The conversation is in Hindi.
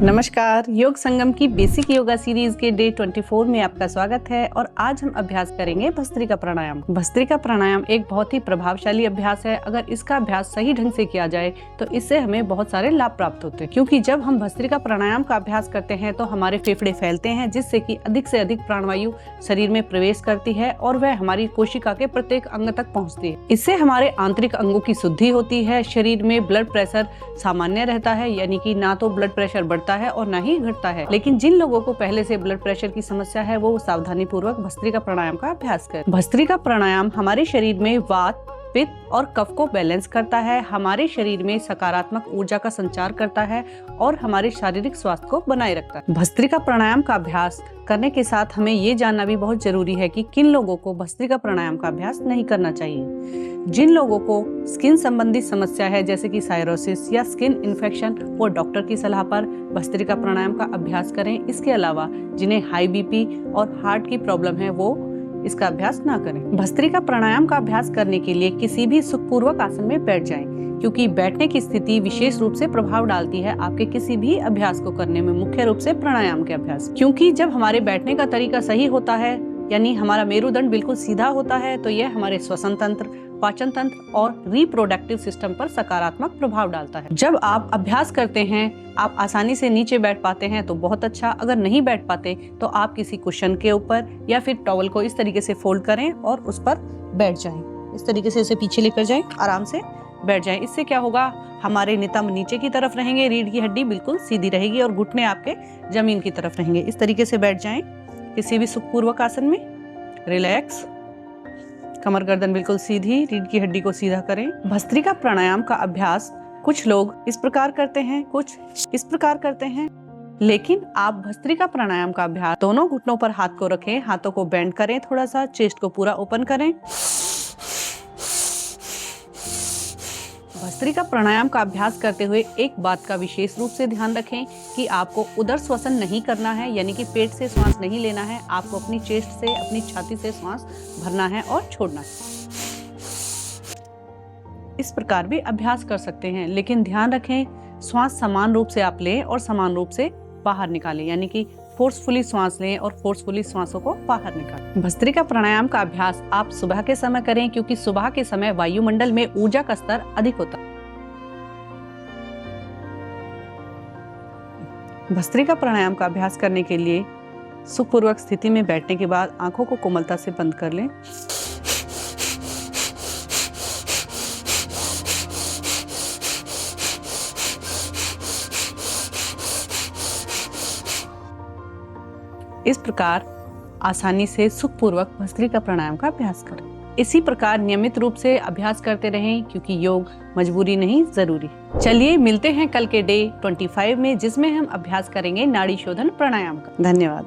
नमस्कार, योग संगम की बेसिक योगा सीरीज के डे 24 में आपका स्वागत है। और आज हम अभ्यास करेंगे भस्त्रिका प्राणायाम। भस्त्रिका प्राणायाम एक बहुत ही प्रभावशाली अभ्यास है। अगर इसका अभ्यास सही ढंग से किया जाए तो इससे हमें बहुत सारे लाभ प्राप्त होते हैं, क्योंकि जब हम भस्त्रिका प्राणायाम का अभ्यास करते हैं तो हमारे फेफड़े फैलते हैं, जिससे कि अधिक से अधिक प्राणवायु शरीर में प्रवेश करती है और वह हमारी कोशिका के प्रत्येक अंग तक पहुँचती है। इससे हमारे आंतरिक अंगों की शुद्धि होती है, शरीर में ब्लड प्रेशर सामान्य रहता है, यानी कि ना तो ब्लड प्रेशर बढ़ता है और ना ही घटता है। लेकिन जिन लोगों को पहले से ब्लड प्रेशर की समस्या है वो सावधानी पूर्वक भस्त्रिका प्राणायाम का अभ्यास करें। भस्त्रिका प्राणायाम हमारे शरीर में वात, पित्त और कफ को बैलेंस करता है, हमारे शरीर में सकारात्मक ऊर्जा का संचार करता है और हमारे शारीरिक स्वास्थ्य को बनाए रखता है। भस्त्रिका प्राणायाम का अभ्यास करने के साथ हमें ये जानना भी बहुत जरूरी है कि किन लोगों को भस्त्रिका प्राणायाम का अभ्यास नहीं करना चाहिए। जिन लोगों को स्किन संबंधी समस्या है, जैसे कि साइरोसिस या स्किन इन्फेक्शन, वो डॉक्टर की सलाह पर भस्त्रिका प्राणायाम का अभ्यास करें। इसके अलावा जिन्हें हाई बीपी और हार्ट की प्रॉब्लम है वो इसका अभ्यास ना करें। भस्त्रिका प्राणायाम का अभ्यास करने के लिए किसी भी सुखपूर्वक आसन में बैठ जाएं, क्योंकि बैठने की स्थिति विशेष रूप से प्रभाव डालती है आपके किसी भी अभ्यास को करने में, मुख्य रूप से प्राणायाम के अभ्यास। क्योंकि जब हमारे बैठने का तरीका सही होता है, यानी हमारा मेरुदंड बिल्कुल सीधा होता है, तो यह हमारे श्वसन तंत्र, पाचन तंत्र और रिप्रोडक्टिव सिस्टम पर सकारात्मक प्रभाव डालता है। जब आप अभ्यास करते हैं, आप आसानी से नीचे बैठ पाते हैं तो बहुत अच्छा। अगर नहीं बैठ पाते तो आप किसी कुशन के ऊपर या फिर टॉवल को इस तरीके से फोल्ड करें और उस पर बैठ जाएं। इस तरीके से इसे पीछे लेकर जाएं, आराम से बैठ जाएं। इससे क्या होगा, हमारे नितंब नीचे की तरफ रहेंगे, रीढ़ की हड्डी बिल्कुल सीधी रहेगी और घुटने आपके जमीन की तरफ रहेंगे। इस तरीके से बैठ जाएं किसी भी सुखपूर्वक आसन में। रिलैक्स, कमर गर्दन बिल्कुल सीधी, रीढ़ की हड्डी को सीधा करें। भस्त्रिका प्राणायाम का अभ्यास कुछ लोग इस प्रकार करते हैं, कुछ इस प्रकार करते हैं, लेकिन आप भस्त्रिका प्राणायाम का अभ्यास दोनों घुटनों पर हाथ को रखें, हाथों को बेंड करें, थोड़ा सा चेस्ट को पूरा ओपन करें। भस्त्रिका प्राणायाम का अभ्यास करते हुए एक बात का विशेष रूप से ध्यान रखें कि आपको उदर श्वसन नहीं करना है, यानी कि पेट से श्वास नहीं लेना है। आपको अपनी चेस्ट से, अपनी छाती से श्वास भरना है और छोड़ना है। इस प्रकार भी अभ्यास कर सकते हैं, लेकिन ध्यान रखें श्वास समान रूप से आप लें और समान रूप से बाहर निकालें, यानी कि फोर्सफुली श्वास लें और फोर्सफुली श्वासों को बाहर निकालें। भस्त्रिका प्राणायाम का अभ्यास आप सुबह के समय करें, क्योंकि सुबह के समय वायुमंडल में ऊर्जा का स्तर अधिक होता है। भस्त्रिका प्राणायाम का अभ्यास करने के लिए सुखपूर्वक स्थिति में बैठने के बाद आंखों को कोमलता से बंद कर लें। इस प्रकार आसानी से सुखपूर्वक भस्त्रिका प्राणायाम का अभ्यास करें। इसी प्रकार नियमित रूप से अभ्यास करते रहें, क्योंकि योग मजबूरी नहीं, जरूरी। चलिए मिलते हैं कल के डे 25 में, जिसमें हम अभ्यास करेंगे नाड़ी शोधन प्राणायाम का। धन्यवाद।